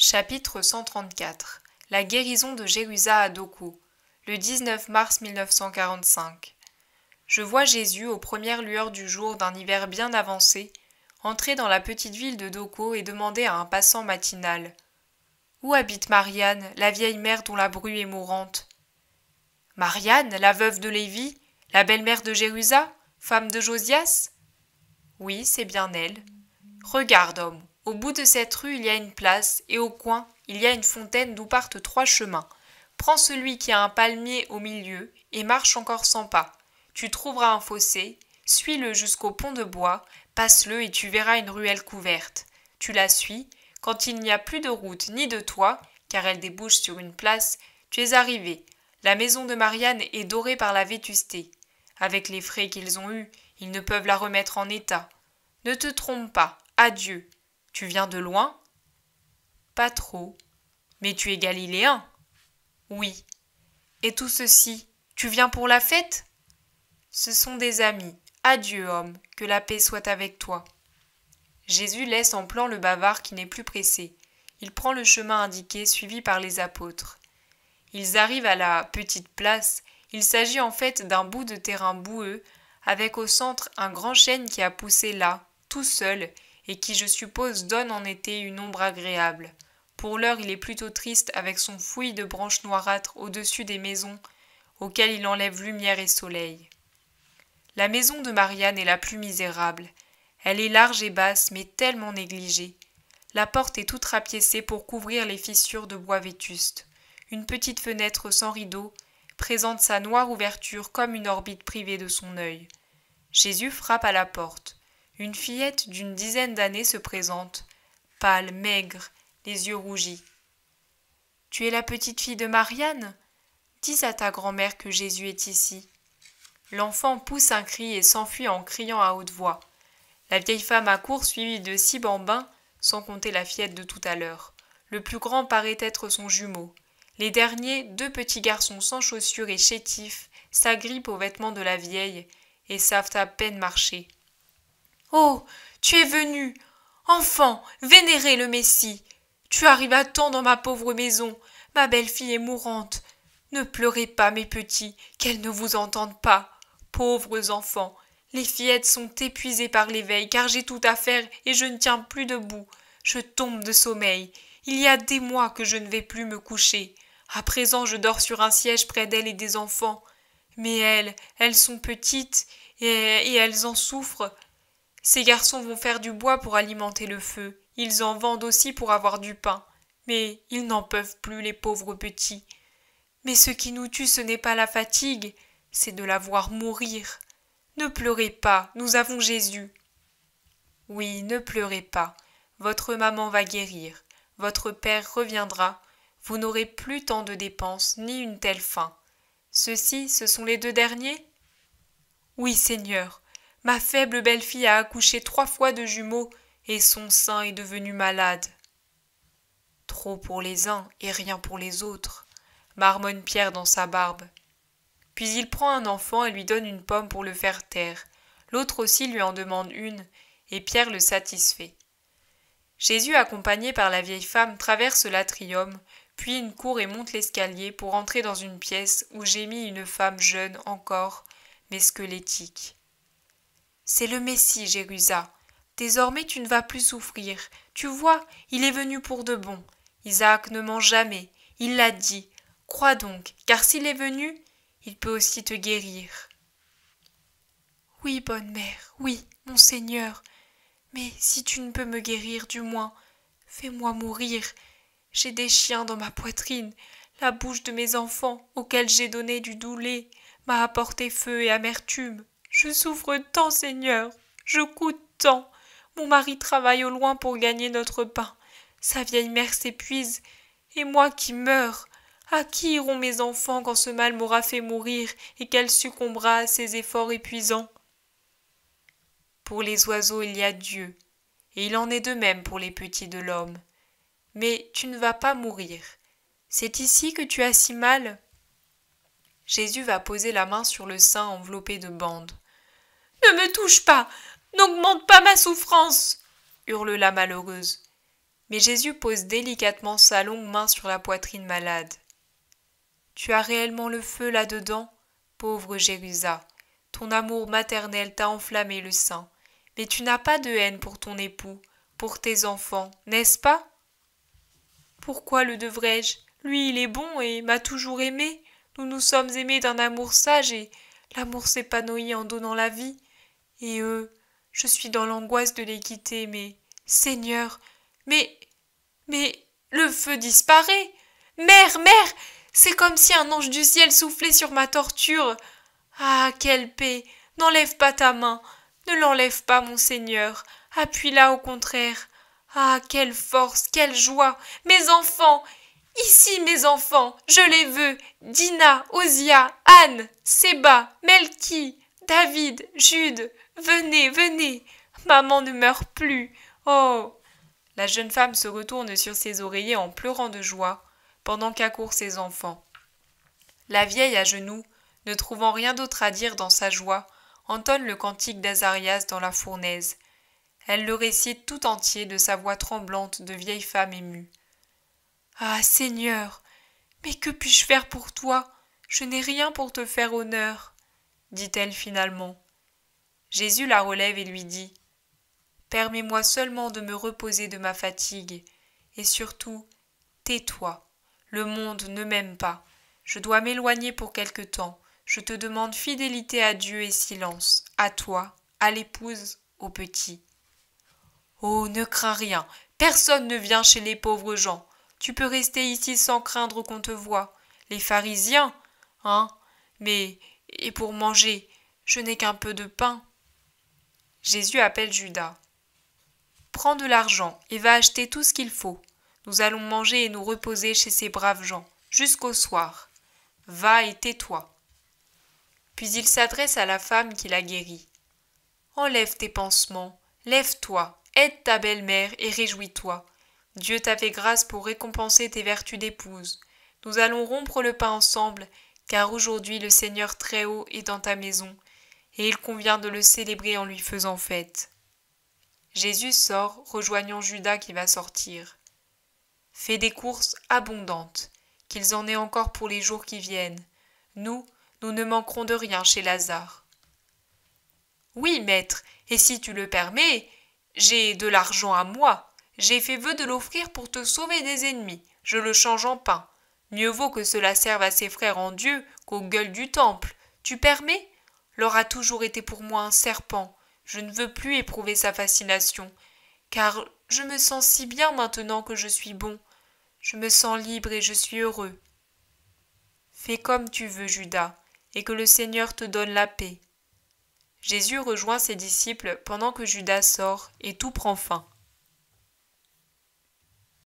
Chapitre 134 La guérison de Jérusa à Doko, le 19 mars 1945. Je vois Jésus, aux premières lueurs du jour d'un hiver bien avancé, entrer dans la petite ville de Doko et demander à un passant matinal « Où habite Marianne, la vieille mère dont la bru est mourante ?»« Marianne, la veuve de Lévi, la belle-mère de Jérusa, femme de Josias ?»« Oui, c'est bien elle. »« Regarde, homme, au bout de cette rue il y a une place, et au coin il y a une fontaine d'où partent 3 chemins. Prends celui qui a un palmier au milieu, et marche encore 100 pas. Tu trouveras un fossé, suis-le jusqu'au pont de bois, passe-le et tu verras une ruelle couverte. Tu la suis, quand il n'y a plus de route ni de toit, car elle débouche sur une place, tu es arrivé. La maison de Marianne est dorée par la vétusté. Avec les frais qu'ils ont eus, ils ne peuvent la remettre en état. Ne te trompe pas, adieu. Tu viens de loin ? Pas trop. Mais tu es galiléen ? Oui. Et tout ceci, tu viens pour la fête ? Ce sont des amis. Adieu, homme, que la paix soit avec toi. Jésus laisse en plan le bavard qui n'est plus pressé. Il prend le chemin indiqué, suivi par les apôtres. Ils arrivent à la petite place. Il s'agit en fait d'un bout de terrain boueux, avec au centre un grand chêne qui a poussé là, tout seul, et qui, je suppose, donne en été une ombre agréable. Pour l'heure, il est plutôt triste avec son fouillis de branches noirâtres au-dessus des maisons, auxquelles il enlève lumière et soleil. La maison de Marianne est la plus misérable. Elle est large et basse, mais tellement négligée. La porte est toute rapiécée pour couvrir les fissures de bois vétuste. Une petite fenêtre sans rideau présente sa noire ouverture comme une orbite privée de son œil. Jésus frappe à la porte. Une fillette d'une dizaine d'années se présente, pâle, maigre, les yeux rougis. « Tu es la petite fille de Marianne ? Dis à ta grand-mère que Jésus est ici. » L'enfant pousse un cri et s'enfuit en criant à haute voix. La vieille femme accourt suivie de 6 bambins, sans compter la fillette de tout à l'heure. Le plus grand paraît être son jumeau. Les derniers, 2 petits garçons sans chaussures et chétifs, s'agrippent aux vêtements de la vieille et savent à peine marcher. « Oh, tu es venu, enfant, vénérer le Messie. Tu arrives à temps dans ma pauvre maison. Ma belle-fille est mourante. Ne pleurez pas, mes petits, qu'elle ne vous entende pas. Pauvres enfants, les fillettes sont épuisées par l'éveil, car j'ai tout à faire et je ne tiens plus debout. Je tombe de sommeil. Il y a des mois que je ne vais plus me coucher. À présent, je dors sur un siège près d'elles et des enfants. Mais elles sont petites et elles en souffrent. Ces garçons vont faire du bois pour alimenter le feu. Ils en vendent aussi pour avoir du pain. Mais ils n'en peuvent plus, les pauvres petits. Mais ce qui nous tue, ce n'est pas la fatigue, c'est de la voir mourir. Ne pleurez pas, nous avons Jésus. Oui, ne pleurez pas. Votre maman va guérir. Votre père reviendra. Vous n'aurez plus tant de dépenses, ni une telle faim. Ceux-ci, ce sont les 2 derniers ? Oui, Seigneur. Ma faible belle-fille a accouché 3 fois de jumeaux, et son sein est devenu malade. Trop pour les uns et rien pour les autres, marmonne Pierre dans sa barbe. Puis il prend un enfant et lui donne une pomme pour le faire taire. L'autre aussi lui en demande une, et Pierre le satisfait. Jésus, accompagné par la vieille femme, traverse l'atrium, puis une cour et monte l'escalier pour entrer dans une pièce où gémit une femme jeune encore, mais squelettique. « C'est le Messie, Jérusa. Désormais tu ne vas plus souffrir. Tu vois, il est venu pour de bon. Isaac ne ment jamais. Il l'a dit. Crois donc, car s'il est venu, il peut aussi te guérir. »« Oui, bonne mère, oui, mon Seigneur. Mais si tu ne peux me guérir, du moins, fais-moi mourir. J'ai des chiens dans ma poitrine. La bouche de mes enfants, auxquels j'ai donné du doux lait, m'a apporté feu et amertume. Je souffre tant, Seigneur. Je coûte tant. Mon mari travaille au loin pour gagner notre pain. Sa vieille mère s'épuise. Et moi qui meurs. À qui iront mes enfants quand ce mal m'aura fait mourir et qu'elle succombera à ses efforts épuisants ? Pour les oiseaux il y a Dieu, et il en est de même pour les petits de l'homme. Mais tu ne vas pas mourir. C'est ici que tu as si mal ? Jésus va poser la main sur le sein enveloppé de bandes. « Ne me touche pas ! N'augmente pas ma souffrance !» hurle la malheureuse. Mais Jésus pose délicatement sa longue main sur la poitrine malade. « Tu as réellement le feu là-dedans, pauvre Jérusa. Ton amour maternel t'a enflammé le sein. Mais tu n'as pas de haine pour ton époux, pour tes enfants, n'est-ce pas ? » « Pourquoi le devrais-je ? Lui, il est bon et m'a toujours aimé. Nous nous sommes aimés d'un amour sage et l'amour s'épanouit en donnant la vie. Et je suis dans l'angoisse de les quitter, mais... Seigneur, mais... le feu disparaît. Mère, mère, c'est comme si un ange du ciel soufflait sur ma torture. Ah, quelle paix! N'enlève pas ta main. Ne l'enlève pas, mon Seigneur. Appuie-la au contraire. Ah, quelle force, quelle joie! Mes enfants! Ici, mes enfants! Je les veux! Dina, Osia, Anne, Séba, Melki, David, Jude! Venez, venez! Maman ne meurt plus! Oh! La jeune femme se retourne sur ses oreillers en pleurant de joie, pendant qu'accourent ses enfants. La vieille à genoux, ne trouvant rien d'autre à dire dans sa joie, entonne le cantique d'Azarias dans la fournaise. Elle le récite tout entier de sa voix tremblante de vieille femme émue. « Ah, Seigneur, mais que puis-je faire pour toi ? Je n'ai rien pour te faire honneur, » dit-elle finalement. Jésus la relève et lui dit « Permets-moi seulement de me reposer de ma fatigue, et surtout, tais-toi. Le monde ne m'aime pas. Je dois m'éloigner pour quelque temps. Je te demande fidélité à Dieu et silence, à toi, à l'épouse, au petit. » « Oh, ne crains rien, personne ne vient chez les pauvres gens. Tu peux rester ici sans craindre qu'on te voie. Les pharisiens, hein, mais, et pour manger, je n'ai qu'un peu de pain. » Jésus appelle Judas. « Prends de l'argent et va acheter tout ce qu'il faut. Nous allons manger et nous reposer chez ces braves gens, jusqu'au soir. Va et tais-toi. » Puis il s'adresse à la femme qui l'a guéri. « Enlève tes pansements, lève-toi. Aide ta belle-mère et réjouis-toi. Dieu t'a fait grâce pour récompenser tes vertus d'épouse. Nous allons rompre le pain ensemble, car aujourd'hui le Seigneur Très-Haut est dans ta maison, et il convient de le célébrer en lui faisant fête. » Jésus sort, rejoignant Judas qui va sortir. Fais des courses abondantes, qu'ils en aient encore pour les jours qui viennent. Nous ne manquerons de rien chez Lazare. « Oui, maître, et si tu le permets, j'ai de l'argent à moi. J'ai fait vœu de l'offrir pour te sauver des ennemis. Je le change en pain. Mieux vaut que cela serve à ses frères en Dieu qu'aux gueules du temple. Tu permets ? L'or a toujours été pour moi un serpent. Je ne veux plus éprouver sa fascination, car je me sens si bien maintenant que je suis bon. Je me sens libre et je suis heureux. Fais comme tu veux, Judas, et que le Seigneur te donne la paix. » Jésus rejoint ses disciples pendant que Judas sort et tout prend fin.